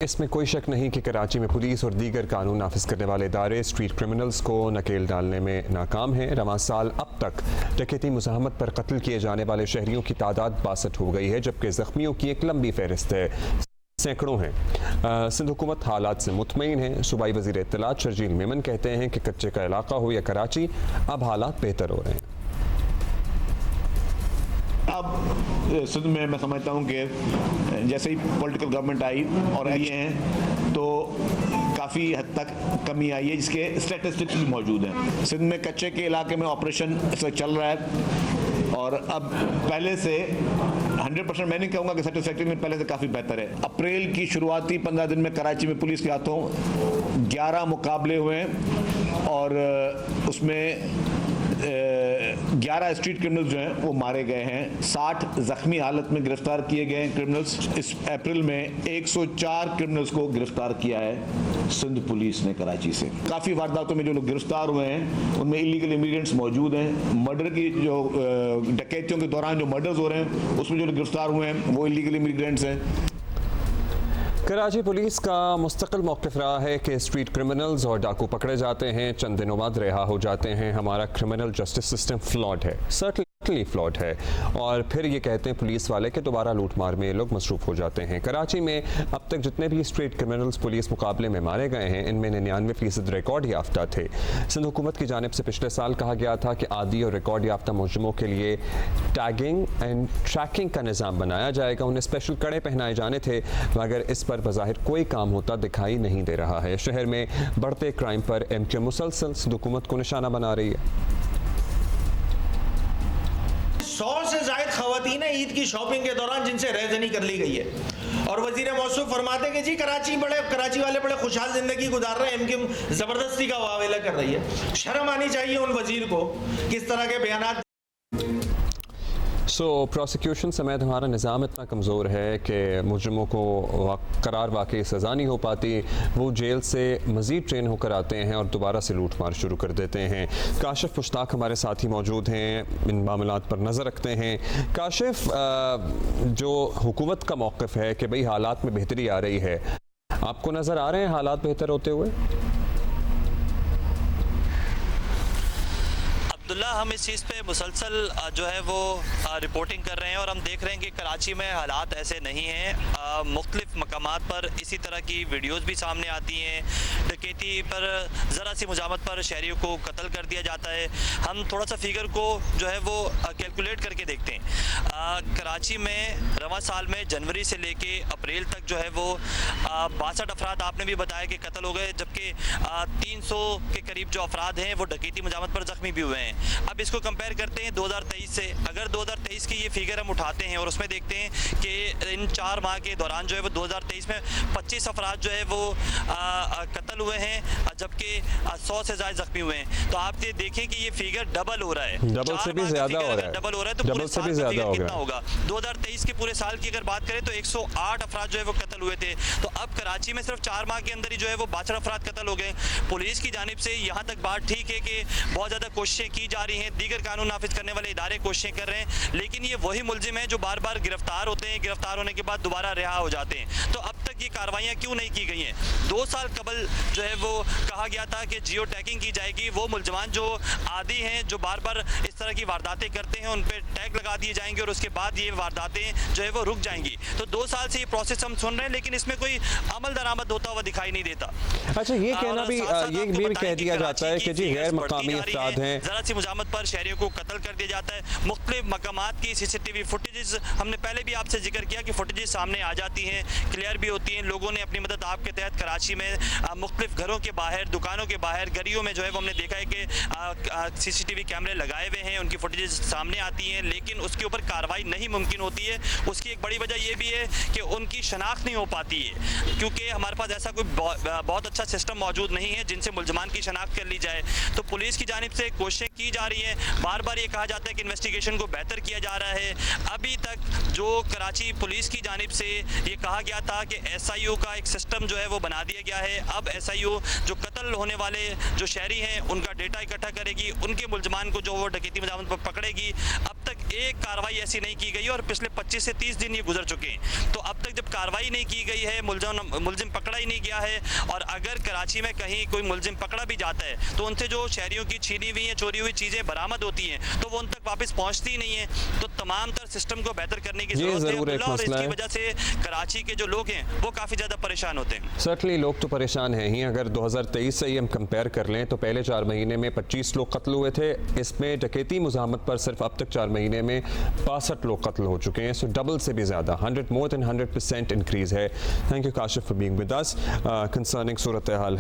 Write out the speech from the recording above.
इसमें कोई शक नहीं कि कराची में पुलिस और दीगर कानून नाफिज करने वाले इदारे स्ट्रीट क्रिमिनल्स को नकेल डालने में नाकाम हैं। रवां साल अब तक डकैती मुज़ाहमत पर कत्ल किए जाने वाले शहरियों की तादाद 62 हो गई है, जबकि ज़ख्मियों की एक लंबी फहरिस्त है, सैकड़ों हैं। सिंध हुकूमत हालात से मुतमईन है। सूबाई वज़ीर इत्तलात शर्जील मेमन कहते हैं कि कच्चे का इलाका हो या कराची, अब हालात बेहतर हो रहे हैं। अब सिंध में मैं समझता हूँ कि जैसे ही पॉलिटिकल गवर्नमेंट आई और आई हैं तो काफ़ी हद तक कमी आई है, जिसके स्टैटिस्टिक्स भी मौजूद हैं। सिंध में कच्चे के इलाके में ऑपरेशन इस वक्त चल रहा है और अब पहले से 100% मैं नहीं कहूँगा कि सेटिस्फैक्टरी, में पहले से काफ़ी बेहतर है। अप्रैल की शुरुआती 15 दिन में कराची में पुलिस के हाथों 11 मुकाबले हुए हैं और उसमें 11 स्ट्रीट क्रिमिनल्स जो हैं वो मारे गए हैं। 60 जख्मी हालत में गिरफ्तार किए गए हैं क्रिमिनल्स। इस अप्रैल में 104 क्रिमिनल्स को गिरफ्तार किया है सिंध पुलिस ने कराची से। काफ़ी वारदातों में जो लोग गिरफ्तार हुए हैं उनमें इलीगल इमिग्रेंट्स मौजूद हैं। मर्डर की जो डकैतियों के दौरान जो मर्डर्स हो रहे हैं उसमें जो लोग गिरफ्तार हुए हैं वो इलीगल इमिग्रेंट्स हैं। कराची पुलिस का मुस्तकिल मौक़िफ़ रहा है कि स्ट्रीट क्रिमिनल्स और डाकू पकड़े जाते हैं, चंद दिनों बाद रिहा हो जाते हैं। हमारा क्रिमिनल जस्टिस सिस्टम फ्लॉड है, सर्टनली फ्लॉड है। और फिर ये कहते हैं पुलिस वाले कि दोबारा लूट मार में ये लोग मसरूफ़ हो जाते हैं। कराची में अब तक जितने भी स्ट्रीट क्रिमिनल्स पुलिस मुकाबले में मारे गए हैं, इनमें 99% रिकॉर्ड याफ्ता थे। सिंध हुकूमत की जानिब से पिछले साल कहा गया था कि आदी और रिकॉर्ड याफ्ता मुजरिमों के लिए टैगिंग एंड ट्रैकिंग का निज़ाम बनाया जाएगा। उन्हें स्पेशल कड़े पहनाए जाने थे, मगर इस पर बज़ाहिर कोई काम होता दिखाई नहीं दे रहा है। शहर में बढ़ते क्राइम पर MK मुसलसल सिंध हुकूमत को निशाना बना रही है। 100 से ज़ायद ख़वातीन ईद की शॉपिंग के दौरान जिनसे रहजनी कर ली गई है और वज़ीर मौसूफ फरमाते हैं कि जी कराची वाले बड़े खुशहाल ज़िंदगी गुजार रहे हैं, MK ज़बरदस्ती का वावेला कर रही है। शर्म आनी चाहिए उन वज़ीर को किस तरह के बयानात। प्रोसिक्यूशन समेत हमारा निज़ाम इतना कमज़ोर है कि मुजरिमों को करार वाकई सज़ा नहीं हो पाती। वो जेल से मज़ीद ट्रेन होकर आते हैं और दोबारा से लूट मार शुरू कर देते हैं। काशिफ मुश्ताक हमारे साथ ही मौजूद हैं, इन मामलात पर नज़र रखते हैं। काशिफ, जो हुकूमत का मौक़िफ़ है कि भाई हालात में बेहतरी आ रही है, आपको नज़र आ रहे हैं हालात बेहतर होते हुए? अब्दुल्ला, हम इस चीज़ पे मुसलसल जो है वो रिपोर्टिंग कर रहे हैं और हम देख रहे हैं कि कराची में हालात ऐसे नहीं हैं। मुख्तलिफ मकामात पर इसी तरह की वीडियोस भी सामने आती हैं। डकैती पर ज़रा सी मुज़ाहमत पर शहरियों को कत्ल कर दिया जाता है। हम थोड़ा सा फिगर को जो है वो कैलकुलेट करके देखते हैं। कराची में रवां साल में जनवरी से लेके अप्रैल तक जो है वो 62 अफराद आपने भी बताया कि कत्ल हो गए, जबकि 300 के करीब जो अफराद हैं वो डकैती मुज़ाहमत पर ज़ख्मी भी हुए हैं। अब इसको कंपेयर करते हैं 2023 से। अगर 2023 की ये फिगर हम उठाते हैं और उसमें देखते हैं कि इन 4 माह के दौरान जो है वो 2023 में 25 अफराद जो है वो कत्ल हुए हैं, जबकि 100 से ज़्यादा ज़ख्मी हुए हैं। तो आप ये देखें कि ये फिगर डबल हो रहा है, डबल से भी ज़्यादा हो रहा है। डबल हो रहा है तो पूरे साल का फिगर कितना होगा? 2023 के पूरे साल की अगर बात करें तो 108 अफराद जो है वो कत्ल हुए थे। तो अब कराची में सिर्फ 4 माह के अंदर ही जो है वो 62 अफराद कत्ल हो गए। पुलिस की जानिब से यहाँ तक बात ठीक है कि बहुत ज़्यादा कोशिशें की जा रही हैं, दीगर कानून नाफिज करने वाले इदारे कोशिशें कर रहे हैं, लेकिन ये वही मुलजिम हैं जो बार बार गिरफ्तार होते हैं, गिरफ्तार होने के बाद दोबारा रिहा हो जाते हैं। तो अब तक ये कार्रवाइयाँ क्यों नहीं की गई हैं? 2 साल कबल जो है वो कहा गया था कि जियो टैगिंग की जाएगी, वो मुलजमान जो आदी हैं, जो बार बार इस तरह की वारदातें करते हैं, उन पर टैग लगा दिए जाएंगे और उसके बाद ये वारदातें जो है वो रुक जाएंगी। तो 2 साल से ये प्रोसेस हम सुन रहे हैं, लेकिन इसमें कोई अमल दरामद होता हुआ दिखाई नहीं देता। अच्छा, ये कहना भी ये भी कह दिया जाता है कि जी गैर मकामी अफराद हैं, ज़रा सी मुज़ाहमत पर शहरियों को कत्ल कर दिया जाता है। मुख्तलिफ मकामात की CCTV फुटेजेस हमने पहले भी आपसे जिक्र किया कि फुटेजेस सामने आ जाती हैं, क्लियर भी होती हैं। लोगों ने अपनी मदद आपके तहत कराची में मुख्तलिफ घरों के बाहर, दुकानों के बाहर, गलियों में जो है वो हमने देखा है कि CCTV कैमरे लगाए हुए हैं, उनकी फुटेजेस सामने आती हैं, लेकिन उसके ऊपर कार्रवाई नहीं मुमकिन होती है। उसकी एक बड़ी वजह यह भी है कि उनकी शनाख्त नहीं हो पाती है, क्योंकि हमारे पास ऐसा कोई बहुत अच्छा सिस्टम मौजूद नहीं है जिनसे मुलजमान की शनाख्त कर ली जाए। तो पुलिस की जानिब से कोशिशें की जा रही हैं। बार बार ये कहा जाता है कि इन्वेस्टिगेशन को बेहतर किया जा रहा है। अभी तक जो कराची पुलिस की जानिब से ये कहा गया था कि SIU का एक सिस्टम जो है वो बना दिया गया है। अब SIU जो कत्ल होने वाले जो शहरी हैं उनका डेटा इकट्ठा करेगी, उनके मुलजमान को जो वो डकैती मजामत पर पकड़ेगी। अब तक एक कार्रवाई ऐसी नहीं की गई और पिछले 25 से 30 दिन ये गुजर चुके हैं। तो अब तक जब कार्रवाई नहीं की गई है, मुलजिम पकड़ा ही नहीं गया है, और अगर कराची में कहीं कोई मुलजिम पकड़ा भी जाता है तो उनसे जो शहरियों की छीनी हुई या चोरी हुई चीज़ें बरामद होती हैं तो वो उन तक वापस पहुंचती ही नहीं है। तो तमाम तर सिस्टम को बेहतर करने की जरूरत है अब्दुल्ला, और इसकी वजह से कराची के जो लोग हैं वो काफ़ी ज़्यादा परेशान होते हैं। सर्टनली लोग तो परेशान हैं ही। अगर 2023 से ही हम कंपेयर कर लें तो पहले 4 महीने में 25 लोग कत्ल हुए थे। इसमें डकैती मुज़ाहमत पर सिर्फ अब तक 4 महीने में 62 लोग कत्ल हो चुके हैं। सो डबल से भी ज़्यादा, 100 more than 100% इंक्रीज़ है। Thank you Kashif for being with us concerning Surat hall